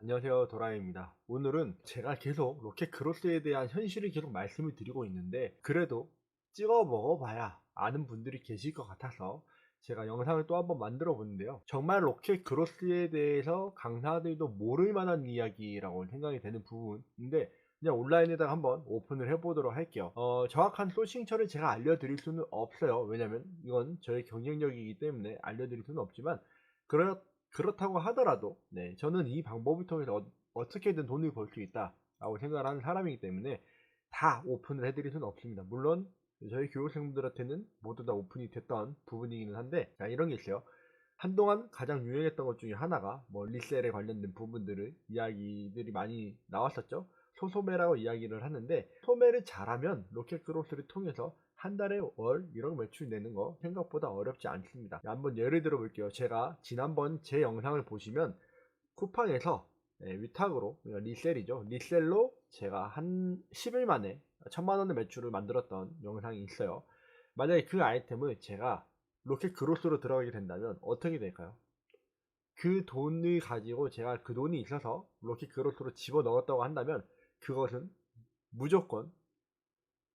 안녕하세요, 도라입니다. 오늘은 제가 계속 로켓 크로스에 대한 현실을 계속 말씀을 드리고 있는데, 그래도 찍어 먹어봐야 아는 분들이 계실 것 같아서 제가 영상을 또 한번 만들어 보는데요. 정말 로켓 크로스에 대해서 강사들도 모를 만한 이야기라고 생각이 되는 부분인데, 그냥 온라인에다가 한번 오픈을 해보도록 할게요. 정확한 소싱처를 제가 알려드릴 수는 없어요. 왜냐면 이건 저의 경쟁력이기 때문에 알려드릴 수는 없지만, 그렇다고 하더라도, 저는 이 방법을 통해서 어떻게든 돈을 벌 수 있다라고 생각을 하는 사람이기 때문에 다 오픈을 해드릴 수는 없습니다. 물론 저희 교육생분들한테는 모두 다 오픈이 됐던 부분이기는 한데, 자, 이런 게 있어요. 한동안 가장 유행했던 것 중에 하나가 뭐 리셀에 관련된 부분들을 이야기들이 많이 나왔었죠. 소소매라고 이야기를 하는데, 소매를 잘하면 로켓 크로스를 통해서 한 달에 월 1억 매출 내는 거 생각보다 어렵지 않습니다. 한번 예를 들어 볼게요. 제가 지난번 제 영상을 보시면 쿠팡에서 위탁으로, 그러니까 리셀이죠. 리셀로 제가 한 10일 만에 1000만 원의 매출을 만들었던 영상이 있어요. 만약에 그 아이템을 제가 로켓 그로스로 들어가게 된다면 어떻게 될까요? 그 돈을 가지고 제가 그 돈이 있어서 로켓 그로스로 집어넣었다고 한다면 그것은 무조건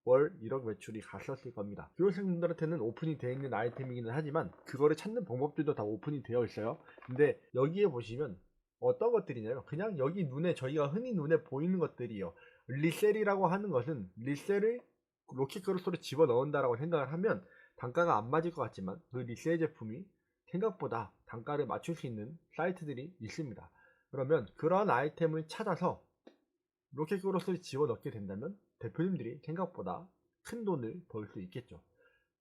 월 1억 매출이 갔었을 겁니다. 교육생분들한테는 오픈이 되어 있는 아이템이기는 하지만 그거를 찾는 방법들도 다 오픈이 되어 있어요. 근데 여기에 보시면 어떤 것들이냐면, 그냥 여기 눈에, 저희가 흔히 눈에 보이는 것들이요. 리셀이라고 하는 것은 리셀을 로켓 크로스로 집어 넣는다라고 생각을 하면 단가가 안 맞을 것 같지만, 그 리셀 제품이 생각보다 단가를 맞출 수 있는 사이트들이 있습니다. 그러면 그런 아이템을 찾아서 로켓 크로스를 집어넣게 된다면 대표님들이 생각보다 큰 돈을 벌 수 있겠죠.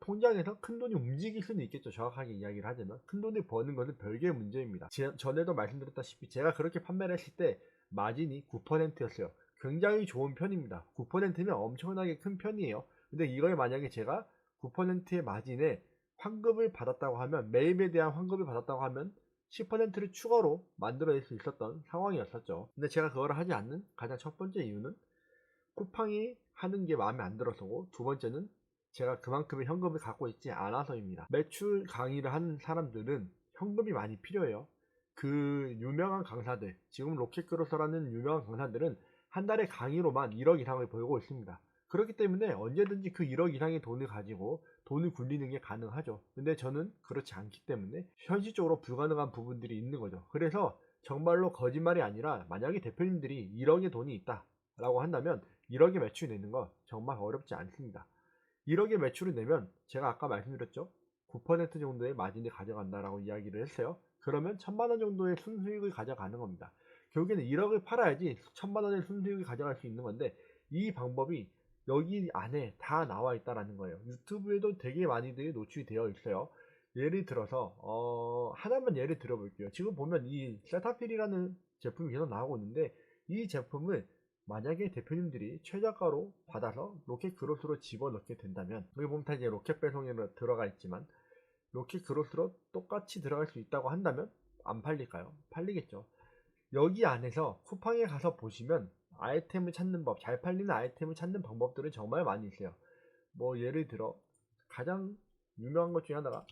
통장에서 큰 돈이 움직일 수는 있겠죠. 정확하게 이야기를 하자면 큰 돈을 버는 것은 별개의 문제입니다. 전에도 말씀드렸다시피 제가 그렇게 판매를 했을 때 마진이 9%였어요. 굉장히 좋은 편입니다. 9%면 엄청나게 큰 편이에요. 근데 이걸 만약에 제가 9%의 마진에 환급을 받았다고 하면, 매입에 대한 환급을 받았다고 하면 10%를 추가로 만들어낼 수 있었던 상황이었었죠. 근데 제가 그걸 하지 않는 가장 첫 번째 이유는 쿠팡이 하는 게 마음에 안 들어서고, 두 번째는 제가 그만큼의 현금을 갖고 있지 않아서입니다. 매출 강의를 하는 사람들은 현금이 많이 필요해요. 그 유명한 강사들, 지금 로켓크로서라는 유명한 강사들은 한 달에 강의로만 1억 이상을 벌고 있습니다. 그렇기 때문에 언제든지 그 1억 이상의 돈을 가지고 돈을 굴리는 게 가능하죠. 근데 저는 그렇지 않기 때문에 현실적으로 불가능한 부분들이 있는 거죠. 그래서 정말로 거짓말이 아니라, 만약에 대표님들이 1억의 돈이 있다 라고 한다면 1억의 매출 내는 거 정말 어렵지 않습니다. 1억의 매출을 내면 제가 아까 말씀드렸죠. 9% 정도의 마진을 가져간다라고 이야기를 했어요. 그러면 1000만 원 정도의 순수익을 가져가는 겁니다. 결국에는 1억을 팔아야지 1000만 원의 순수익을 가져갈 수 있는 건데, 이 방법이 여기 안에 다 나와 있다라는 거예요. 유튜브에도 되게 많이들 노출이 되어 있어요. 예를 들어서 하나만 예를 들어 볼게요. 지금 보면 이 세타필이라는 제품이 계속 나오고 있는데, 이 제품을 만약에 대표님들이 최저가로 받아서 로켓 그로스로 집어넣게 된다면, 여기 보면 다 이제 로켓 배송에 들어가 있지만 로켓 그로스로 똑같이 들어갈 수 있다고 한다면 안 팔릴까요? 팔리겠죠. 여기 안에서 쿠팡에 가서 보시면 아이템을 찾는 법, 잘 팔리는 아이템을 찾는 방법들은 정말 많이 있어요. 뭐 예를 들어 가장 유명한 것 중에 하나가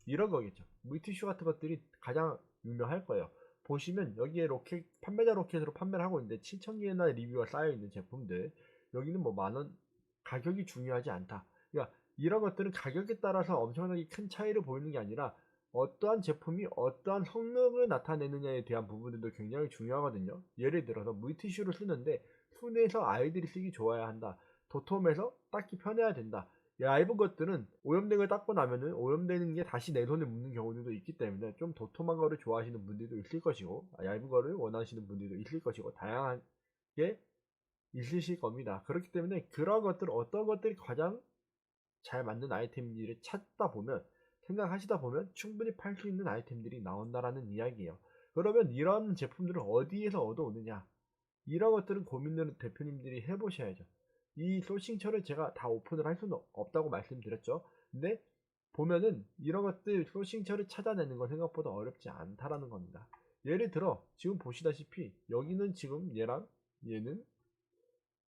이런 거겠죠. 물티슈 같은 것들이 가장 유명할 거예요. 보시면 여기에 로켓, 판매자 로켓으로 판매를 하고 있는데 7,000개나 리뷰가 쌓여있는 제품들, 여기는 뭐 만원, 가격이 중요하지 않다. 그러니까 이런 것들은 가격에 따라서 엄청나게 큰 차이를 보이는 게 아니라 어떠한 제품이 어떠한 성능을 나타내느냐에 대한 부분들도 굉장히 중요하거든요. 예를 들어서 물티슈를 쓰는데 순에서 아이들이 쓰기 좋아야 한다. 도톰해서 닦기 편해야 된다. 얇은 것들은 오염된 걸 닦고 나면은 오염되는 게 다시 내 손에 묻는 경우들도 있기 때문에 좀 도톰한 거를 좋아하시는 분들도 있을 것이고, 얇은 거를 원하시는 분들도 있을 것이고, 다양하게 있으실 겁니다. 그렇기 때문에 그런 것들, 어떤 것들이 가장 잘 맞는 아이템인지를 찾다 보면, 생각하시다 보면 충분히 팔 수 있는 아이템들이 나온다라는 이야기예요. 그러면 이런 제품들을 어디에서 얻어오느냐, 이런 것들은 고민을 대표님들이 해보셔야죠. 이 소싱처를 제가 다 오픈을 할 수는 없다고 말씀드렸죠. 근데 보면은 이런 것들 소싱처를 찾아내는 건 생각보다 어렵지 않다라는 겁니다. 예를 들어 지금 보시다시피 여기는 지금 얘랑 얘는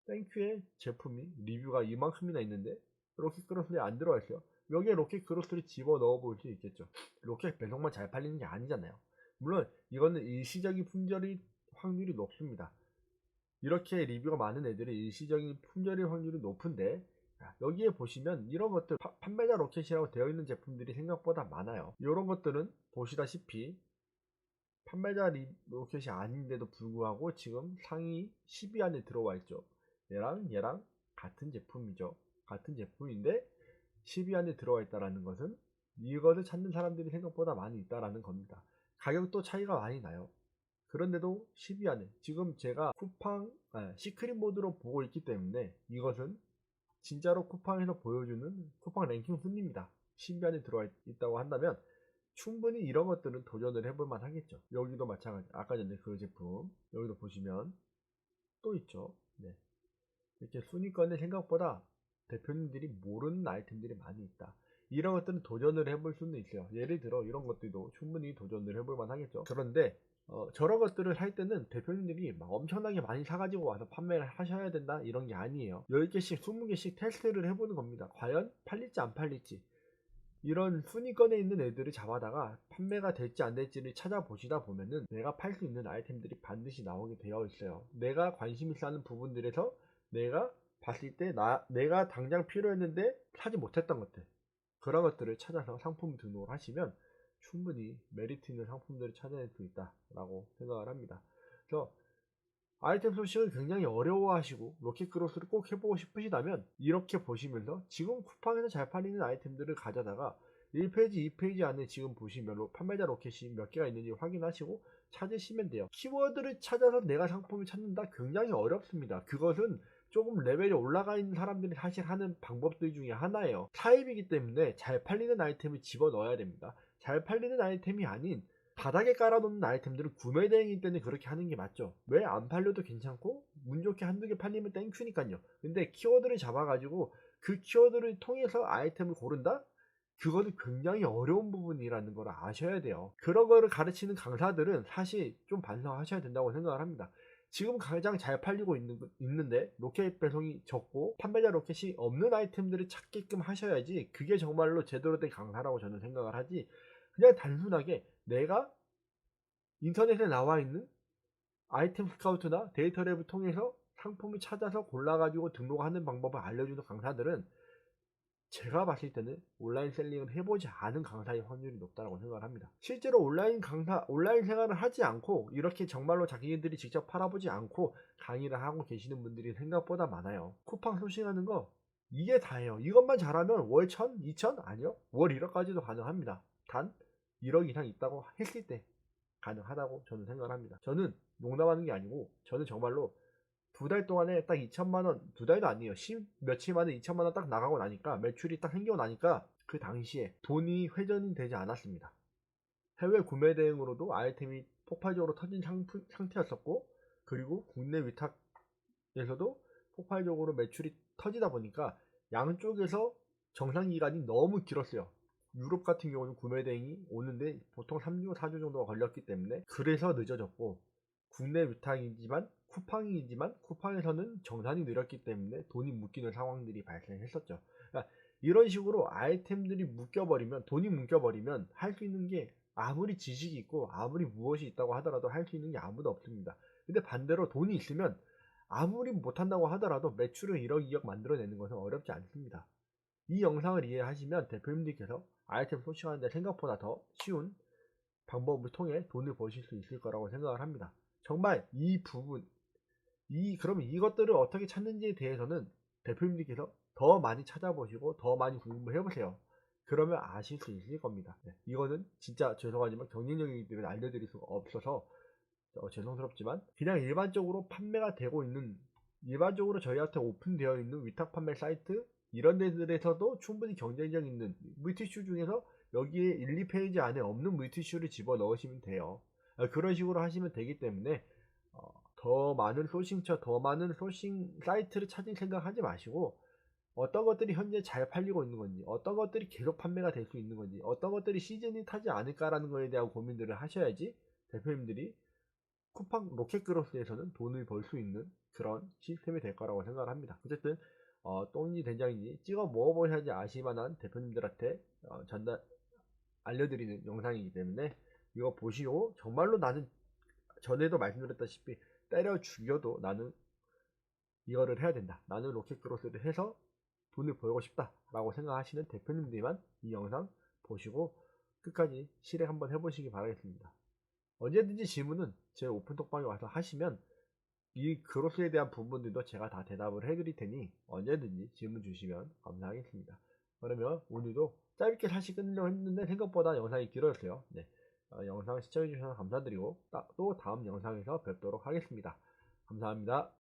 땡큐의 제품이 리뷰가 이만큼이나 있는데 로켓 크로스에 안 들어가 있어요. 여기에 로켓 크로스를 집어 넣어 볼 수 있겠죠. 로켓 배송만 잘 팔리는 게 아니잖아요. 물론 이거는 일시적인 품절이 확률이 높습니다. 이렇게 리뷰가 많은 애들이 일시적인 품절일 확률이 높은데, 여기에 보시면 이런 것들 판매자 로켓이라고 되어 있는 제품들이 생각보다 많아요. 이런 것들은 보시다시피 판매자 로켓이 아닌데도 불구하고 지금 상위 10위 안에 들어와 있죠. 얘랑 같은 제품이죠. 같은 제품인데 10위 안에 들어와 있다는 것은 이것을 찾는 사람들이 생각보다 많이 있다라는 겁니다. 가격도 차이가 많이 나요. 그런데도 10위 안에, 지금 제가 시크릿 모드로 보고 있기 때문에 이것은 진짜로 쿠팡에서 보여주는 쿠팡 랭킹 순입니다. 10위 안에 들어와 있다고 한다면 충분히 이런 것들은 도전을 해볼 만 하겠죠. 여기도 마찬가지, 아까 전에 그 제품 여기도 보시면 또 있죠. 네. 이렇게 순위권에 생각보다 대표님들이 모르는 아이템들이 많이 있다. 이런 것들은 도전을 해볼 수는 있어요. 예를 들어 이런 것들도 충분히 도전을 해볼 만 하겠죠. 그런데 저런 것들을 할 때는 대표님들이 막 엄청나게 많이 사가지고 와서 판매를 하셔야 된다 이런 게 아니에요. 10개씩 20개씩 테스트를 해보는 겁니다. 과연 팔릴지 안 팔릴지. 이런 순위권에 있는 애들을 잡아다가 판매가 될지 안 될지를 찾아보시다 보면은 내가 팔 수 있는 아이템들이 반드시 나오게 되어 있어요. 내가 관심 있어 하는 부분들에서 내가 봤을 때 내가 당장 필요했는데 사지 못했던 것들, 그런 것들을 찾아서 상품 등록을 하시면 충분히 메리트 있는 상품들을 찾아낼 수 있다라고 생각을 합니다. 그래서 아이템 소싱을 굉장히 어려워하시고 로켓크로스를 꼭 해보고 싶으시다면 이렇게 보시면서 지금 쿠팡에서 잘 팔리는 아이템들을 가져다가 1페이지, 2페이지 안에 지금 보시면 판매자 로켓이 몇 개가 있는지 확인하시고 찾으시면 돼요. 키워드를 찾아서 내가 상품을 찾는다? 굉장히 어렵습니다. 그것은 조금 레벨이 올라가 있는 사람들이 사실 하는 방법들 중에 하나예요. 타입이기 때문에 잘 팔리는 아이템을 집어넣어야 됩니다. 잘 팔리는 아이템이 아닌 바닥에 깔아놓는 아이템들은 구매 대행이기 때문에 그렇게 하는 게 맞죠. 왜 안 팔려도 괜찮고 운 좋게 한두 개 팔리면 땡큐니까요. 근데 키워드를 잡아가지고 그 키워드를 통해서 아이템을 고른다? 그거는 굉장히 어려운 부분이라는 걸 아셔야 돼요. 그런 거를 가르치는 강사들은 사실 좀 반성하셔야 된다고 생각을 합니다. 지금 가장 잘 팔리고 있는데 로켓 배송이 적고 판매자 로켓이 없는 아이템들을 찾게끔 하셔야지 그게 정말로 제대로 된 강사라고 저는 생각을 하지, 그냥 단순하게 내가 인터넷에 나와 있는 아이템 스카우트나 데이터 랩을 통해서 상품을 찾아서 골라가지고 등록하는 방법을 알려주는 강사들은 제가 봤을 때는 온라인 셀링을 해보지 않은 강사의 확률이 높다고 생각을 합니다. 실제로 온라인 생활을 하지 않고 이렇게 정말로 자기들이 직접 팔아보지 않고 강의를 하고 계시는 분들이 생각보다 많아요. 쿠팡 소싱하는 거 이게 다예요. 이것만 잘하면 월 1000, 2000? 아니요, 월 1억까지도 가능합니다. 단 1억 이상 있다고 했을 때 가능하다고 저는 생각을 합니다. 저는 농담하는 게 아니고 저는 정말로 2달 동안에 딱 2천만원, 2달도 아니에요. 며칠 만에 2천만원 딱 나가고 나니까, 매출이 딱 생기고 나니까 그 당시에 돈이 회전이 되지 않았습니다. 해외 구매 대행으로도 아이템이 폭발적으로 터진 상태였었고, 그리고 국내 위탁에서도 폭발적으로 매출이 터지다 보니까 양쪽에서 정상 기간이 너무 길었어요. 유럽 같은 경우는 구매 대행이 오는데 보통 3주, 4주 정도가 걸렸기 때문에 그래서 늦어졌고, 국내 위탁이지만 쿠팡에서는 정산이 느렸기 때문에 돈이 묶이는 상황들이 발생했었죠. 그러니까 이런 식으로 아이템들이 묶여버리면, 돈이 묶여버리면 할 수 있는 게 아무리 지식이 있고 아무리 무엇이 있다고 하더라도 할 수 있는 게 아무도 없습니다. 근데 반대로 돈이 있으면 아무리 못한다고 하더라도 매출을 1억, 2억 만들어내는 것은 어렵지 않습니다. 이 영상을 이해하시면 대표님들께서 아이템 소싱하는데 생각보다 더 쉬운 방법을 통해 돈을 버실 수 있을 거라고 생각을 합니다. 정말 그러면 이것들을 어떻게 찾는지에 대해서는 대표님들께서 더 많이 찾아보시고 더 많이 공부해 보세요. 그러면 아실 수 있을 겁니다. 네, 이거는 진짜 죄송하지만 경쟁력이기 때문에 알려드릴 수가 없어서 죄송스럽지만, 그냥 일반적으로 판매가 되고 있는, 일반적으로 저희한테 오픈되어 있는 위탁 판매 사이트 이런 데들에서도 충분히 경쟁력 있는 물티슈 중에서 여기에 1, 2페이지 안에 없는 물티슈를 집어 넣으시면 돼요. 그런 식으로 하시면 되기 때문에 더 많은 더 많은 소싱 사이트를 찾을 생각하지 마시고, 어떤 것들이 현재 잘 팔리고 있는 건지, 어떤 것들이 계속 판매가 될 수 있는 건지, 어떤 것들이 시즌이 타지 않을까라는 것에 대한 고민들을 하셔야지 대표님들이 쿠팡 로켓그로스에서는 돈을 벌 수 있는 그런 시스템이 될 거라고 생각을 합니다. 어쨌든 똥인지 된장인지 찍어 먹어보셔야지 아실만한 대표님들한테 알려드리는 영상이기 때문에 이거 보시고 정말로 나는 전에도 말씀드렸다시피 때려 죽여도 나는 이거를 해야 된다. 나는 로켓크로스를 해서 돈을 벌고 싶다라고 생각하시는 대표님들만 이 영상 보시고 끝까지 실행 한번 해보시기 바라겠습니다. 언제든지 질문은 제 오픈톡방에 와서 하시면 이 크로스에 대한 부분들도 제가 다 대답을 해드릴 테니 언제든지 질문 주시면 감사하겠습니다. 그러면 오늘도 짧게 사실 끝내려고 했는데 생각보다 영상이 길어졌어요. 네. 영상 시청해주셔서 감사드리고 또 다음 영상에서 뵙도록 하겠습니다. 감사합니다.